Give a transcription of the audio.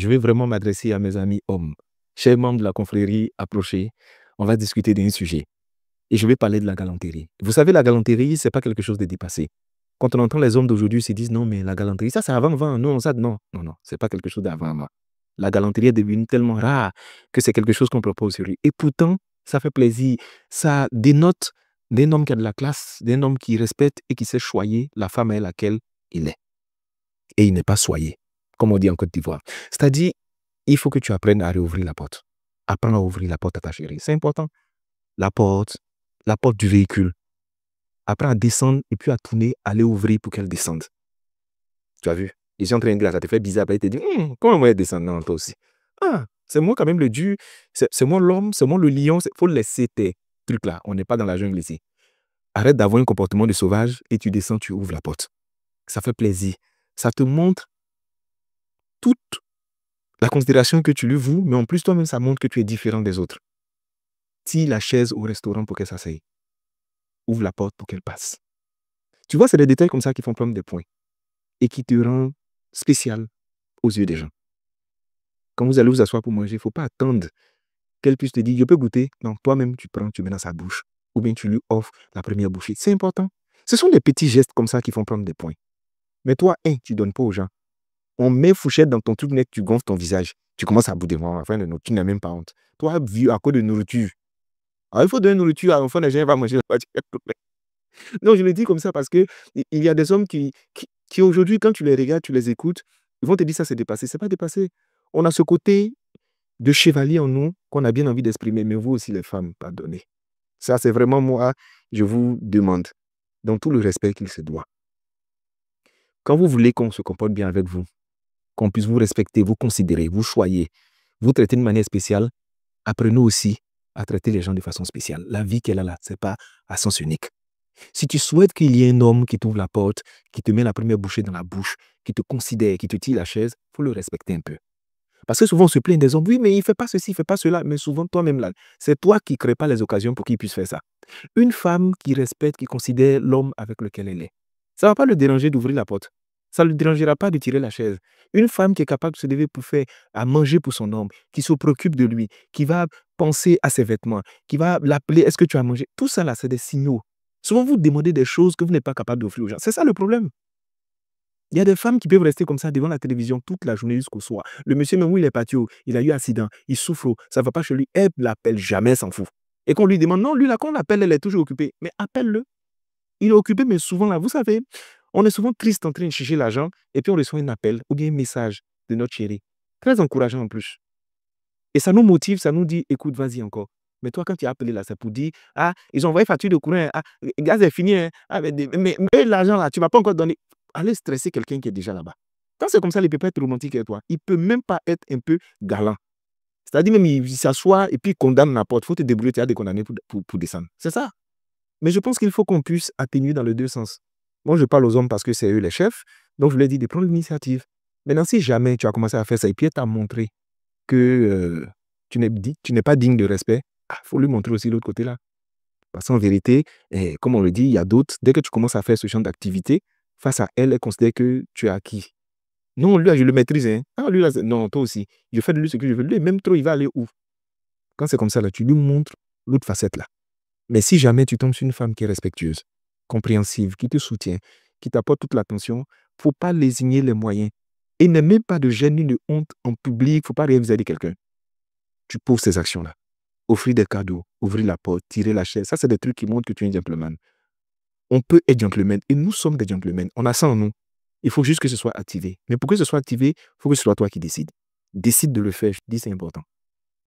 je vais vraiment m'adresser à mes amis hommes. Chers membres de la confrérie, approchez. On va discuter d'un sujet. Et je vais parler de la galanterie. Vous savez, la galanterie, ce n'est pas quelque chose de dépassé. Quand on entend les hommes d'aujourd'hui se disent non, mais la galanterie, ça c'est avant-avant. Non, ça, non, ce n'est pas quelque chose d'avant-avant. La galanterie est devenue tellement rare que c'est quelque chose qu'on propose aujourd'hui. Et pourtant, ça fait plaisir. Ça dénote d'un homme qui a de la classe, d'un homme qui respecte et qui sait choyer la femme avec laquelle il est. Et il n'est pas soyé, comme on dit en Côte d'Ivoire. C'est-à-dire, il faut que tu apprennes à réouvrir la porte. Apprends à ouvrir la porte à ta chérie. C'est important. La porte du véhicule. Apprends à descendre et puis à tourner, aller ouvrir pour qu'elle descende. Tu as vu? Ils sont en train de dire, ça te fait bizarre. Après, il te dit, comment moi descendre? Non, toi aussi. Ah, c'est moi quand même le dieu. C'est moi l'homme, c'est moi le lion. Il faut laisser tes trucs là. On n'est pas dans la jungle ici. Arrête d'avoir un comportement de sauvage et tu descends, tu ouvres la porte. Ça fait plaisir. Ça te montre toute la considération que tu lui voues, mais en plus, toi-même, ça montre que tu es différent des autres. Tire la chaise au restaurant pour qu'elle s'asseye. Ouvre la porte pour qu'elle passe. Tu vois, c'est des détails comme ça qui font prendre des points et qui te rendent spécial aux yeux des gens. Quand vous allez vous asseoir pour manger, il ne faut pas attendre qu'elle puisse te dire, je peux goûter. Non, toi-même, tu prends, tu mets dans sa bouche. Ou bien tu lui offres la première bouchée. C'est important. Ce sont des petits gestes comme ça qui font prendre des points. Mais toi, tu ne donnes pas aux gens. On met fourchette dans ton truc net, tu gonfles ton visage. Tu commences à bouder. Enfin, tu n'as même pas honte. Toi, vu à cause de nourriture. Alors, il faut donner nourriture à un enfant, les gens vont manger. Non, je le dis comme ça parce qu'il y a des hommes qui aujourd'hui, quand tu les regardes, tu les écoutes, ils vont te dire ça c'est dépassé. Ce n'est pas dépassé. On a ce côté de chevalier en nous qu'on a bien envie d'exprimer. Mais vous aussi, les femmes, pardonnez. Ça, c'est vraiment moi, je vous demande, dans tout le respect qu'il se doit. Quand vous voulez qu'on se comporte bien avec vous, qu'on puisse vous respecter, vous considérer, vous choyer, vous traiter de manière spéciale, apprenez aussi à traiter les gens de façon spéciale. La vie qu'elle a là, ce n'est pas à sens unique. Si tu souhaites qu'il y ait un homme qui t'ouvre la porte, qui te met la première bouchée dans la bouche, qui te considère, qui te tire la chaise, il faut le respecter un peu. Parce que souvent on se plaint des hommes, oui, mais il ne fait pas ceci, il ne fait pas cela. Mais souvent toi-même là, c'est toi qui ne crée pas les occasions pour qu'il puisse faire ça. Une femme qui respecte, qui considère l'homme avec lequel elle est, ça ne va pas le déranger d'ouvrir la porte. Ça ne le dérangera pas de tirer la chaise. Une femme qui est capable de se lever pour faire à manger pour son homme, qui se préoccupe de lui, qui va penser à ses vêtements, qui va l'appeler, est-ce que tu as mangé? Tout ça là, c'est des signaux. Souvent, vous demandez des choses que vous n'êtes pas capable d'offrir aux gens. C'est ça le problème. Il y a des femmes qui peuvent rester comme ça devant la télévision toute la journée jusqu'au soir. Le monsieur, même où il est parti, il a eu un accident, il souffre, ça ne va pas chez lui, elle ne l'appelle jamais, s'en fout. Et qu'on lui demande, non, lui là, quand on l'appelle, elle est toujours occupée. Mais appelle-le. Il est occupé, mais souvent là, vous savez, on est souvent triste en train de chercher l'argent et puis on reçoit un appel ou bien un message de notre chérie. Très encourageant en plus. Et ça nous motive, ça nous dit, écoute, vas-y encore. Mais toi, quand tu as appelé là, c'est pour dire, ils ont envoyé facture de courant, le gaz est fini, mais l'argent là, tu ne m'as pas encore donné. Allez stresser quelqu'un qui est déjà là-bas. Quand c'est comme ça, il ne peut pas être romantique avec toi. Il ne peut même pas être un peu galant. C'est-à-dire même, il s'assoit et puis il condamne la porte. Il faut te débrouiller, tu as des condamnés pour descendre. C'est ça. Mais je pense qu'il faut qu'on puisse atténuer dans les deux sens. Moi, je parle aux hommes parce que c'est eux les chefs. Donc, je leur dis de prendre l'initiative. Maintenant, si jamais tu as commencé à faire ça et puis tu as montré que tu n'es pas digne de respect, il faut lui montrer aussi l'autre côté là. Parce qu'en vérité, comme on le dit, il y a d'autres, dès que tu commences à faire ce genre d'activité, face à elle, elle considère que tu es acquis. Non, lui, je le maîtrise. Hein. Lui, là, non, toi aussi. Je fais de lui ce que je veux. Lui, même trop, il va aller où? Quand c'est comme ça, là, tu lui montres l'autre facette là. Mais si jamais tu tombes sur une femme qui est respectueuse, compréhensive, qui te soutient, qui t'apporte toute l'attention, il ne faut pas lésigner les moyens. Et n'aie même pas de gêne ni de honte en public. Il ne faut pas rien vis-à-vis de quelqu'un. Tu poses ces actions-là. Offrir des cadeaux, ouvrir la porte, tirer la chaise. Ça, c'est des trucs qui montrent que tu es un gentleman. On peut être gentleman. Et nous sommes des gentlemen. On a ça en nous. Il faut juste que ce soit activé. Mais pour que ce soit activé, il faut que ce soit toi qui décides. Décide de le faire. Je dis c'est important.